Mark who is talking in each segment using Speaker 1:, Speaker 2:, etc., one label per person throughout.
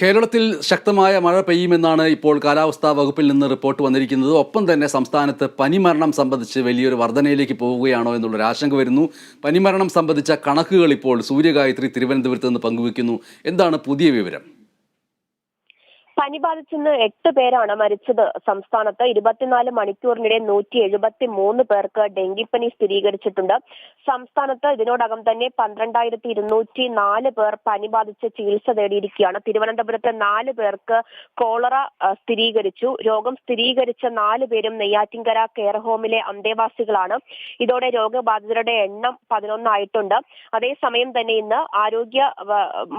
Speaker 1: കേരളത്തിൽ ശക്തമായ മഴ പെയ്യുമെന്നാണ് ഇപ്പോൾ കാലാവസ്ഥാ വകുപ്പിൽ നിന്ന് റിപ്പോർട്ട് വന്നിരിക്കുന്നത്. ഒപ്പം തന്നെ സംസ്ഥാനത്ത് പനിമരണം സംബന്ധിച്ച് വലിയൊരു വർധനയിലേക്ക് പോവുകയാണോ എന്നുള്ളൊരു ആശങ്ക വരുന്നു. പനിമരണം സംബന്ധിച്ച കണക്കുകൾ ഇപ്പോൾ സൂര്യഗായത്രി തിരുവനന്തപുരത്ത് നിന്ന് പങ്കുവയ്ക്കുന്നു. എന്താണ് പുതിയ വിവരം?
Speaker 2: പനി ബാധിച്ചിന്ന് 8 പേരാണ് മരിച്ചത്. സംസ്ഥാനത്ത് 24 മണിക്കൂറിനിടെ 173 പേർക്ക് ഡെങ്കിപ്പനി സ്ഥിരീകരിച്ചിട്ടുണ്ട്. സംസ്ഥാനത്ത് ഇതിനോടകം തന്നെ 12,204 പേർ പനി ബാധിച്ച് ചികിത്സ തേടിയിരിക്കുകയാണ്. തിരുവനന്തപുരത്ത് 4 പേർക്ക് കോളറ സ്ഥിരീകരിച്ചു. രോഗം സ്ഥിരീകരിച്ച 4 പേരും നെയ്യാറ്റിൻകര കെയർ ഹോമിലെ അന്തേവാസികളാണ്. ഇതോടെ രോഗബാധിതരുടെ എണ്ണം 11 ആയിട്ടുണ്ട്. അതേസമയം തന്നെ ഇന്ന് ആരോഗ്യ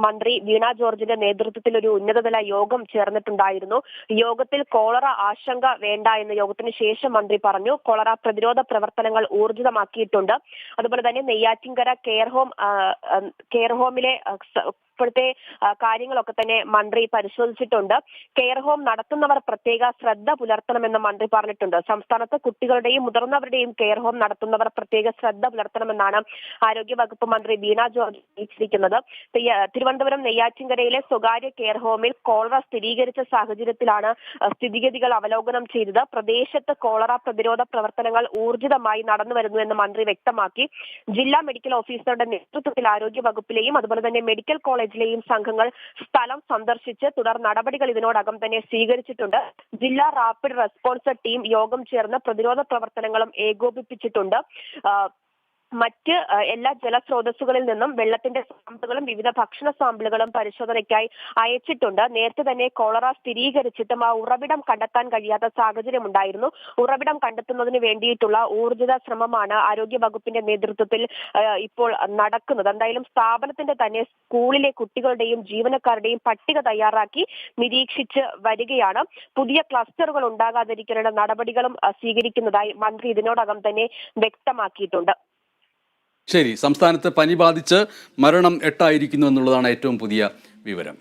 Speaker 2: മന്ത്രി വീണ ജോർജിന്റെ നേതൃത്വത്തിൽ ഒരു ഉന്നതതല യോഗം ചേർന്നിട്ടുണ്ടായിരുന്നു. യോഗത്തിൽ കോളറ ആശങ്ക വേണ്ട എന്ന് യോഗത്തിന് ശേഷം മന്ത്രി പറഞ്ഞു. കോളറ പ്രതിരോധ പ്രവർത്തനങ്ങൾ ഊർജിതമാക്കിയിട്ടുണ്ട്. അതുപോലെ തന്നെ നെയ്യാറ്റിൻകര കെയർ ഹോമിലെ ഇപ്പോഴത്തെ കാര്യങ്ങളൊക്കെ തന്നെ മന്ത്രി പരിശോധിച്ചിട്ടുണ്ട്. കെയർ ഹോം നടത്തുന്നവർ പ്രത്യേക ശ്രദ്ധ പുലർത്തണമെന്ന് മന്ത്രി പറഞ്ഞിട്ടുണ്ട്. സംസ്ഥാനത്ത് കുട്ടികളുടെയും മുതിർന്നവരുടെയും കെയർ ഹോം നടത്തുന്നവർ പ്രത്യേക ശ്രദ്ധ പുലർത്തണമെന്നാണ് ആരോഗ്യവകുപ്പ് മന്ത്രി വീണ ജോർജ് അറിയിച്ചിരിക്കുന്നത്. തിരുവനന്തപുരം നെയ്യാറ്റിൻകരയിലെ സ്വകാര്യ കെയർ ഹോമിൽ കോളറ സ്ഥിരീകരിച്ച സാഹചര്യത്തിലാണ് സ്ഥിതിഗതികൾ അവലോകനം ചെയ്തത്. പ്രദേശത്ത് കോളറ പ്രതിരോധ പ്രവർത്തനങ്ങൾ ഊർജിതമായി നടന്നുവരുന്നു എന്ന് മന്ത്രി വ്യക്തമാക്കി. ജില്ലാ മെഡിക്കൽ ഓഫീസറുടെ നേതൃത്വത്തിൽ ആരോഗ്യവകുപ്പിലെയും അതുപോലെ തന്നെ മെഡിക്കൽ കോളേജിലെയും സംഘങ്ങൾ സ്ഥലം സന്ദർശിച്ച് തുടർ നടപടികൾ ഇതിനോടകം തന്നെ സ്വീകരിച്ചിട്ടുണ്ട്. ജില്ലാ റാപ്പിഡ് റെസ്പോൺസ് ടീം യോഗം ചേർന്ന് പ്രതിരോധ പ്രവർത്തനങ്ങളും ഏകോപിപ്പിച്ചിട്ടുണ്ട്. മറ്റ് എല്ലാ ജലസ്രോതസ്സുകളിൽ നിന്നും വെള്ളത്തിന്റെ സാമ്പിളുകളും വിവിധ ഭക്ഷണ സാമ്പിളുകളും പരിശോധനയ്ക്കായി അയച്ചിട്ടുണ്ട്. നേരത്തെ തന്നെ കോളറ സ്ഥിരീകരിച്ചിട്ടും ആ ഉറവിടം കണ്ടെത്താൻ കഴിയാത്ത സാഹചര്യം ഉണ്ടായിരുന്നു. ഉറവിടം കണ്ടെത്തുന്നതിന് വേണ്ടിയിട്ടുള്ള ഊർജിത ശ്രമമാണ് ആരോഗ്യ വകുപ്പിന്റെ നേതൃത്വത്തിൽ ഇപ്പോൾ നടക്കുന്നത്. എന്തായാലും സ്ഥാപനത്തിന്റെ തന്നെ സ്കൂളിലെ കുട്ടികളുടെയും ജീവനക്കാരുടെയും പട്ടിക തയ്യാറാക്കി നിരീക്ഷിച്ച് വരികയാണ്. പുതിയ ക്ലസ്റ്ററുകൾ ഉണ്ടാകാതിരിക്കാനുള്ള നടപടികളും സ്വീകരിക്കുന്നതായി മന്ത്രി ഇതിനോടകം തന്നെ വ്യക്തമാക്കിയിട്ടുണ്ട്.
Speaker 1: ശരി, സംസ്ഥാനത്ത് പനി ബാധിച്ച് മരണം 8 ആയിരിക്കുന്നു എന്നുള്ളതാണ് ഏറ്റവും പുതിയ വിവരം.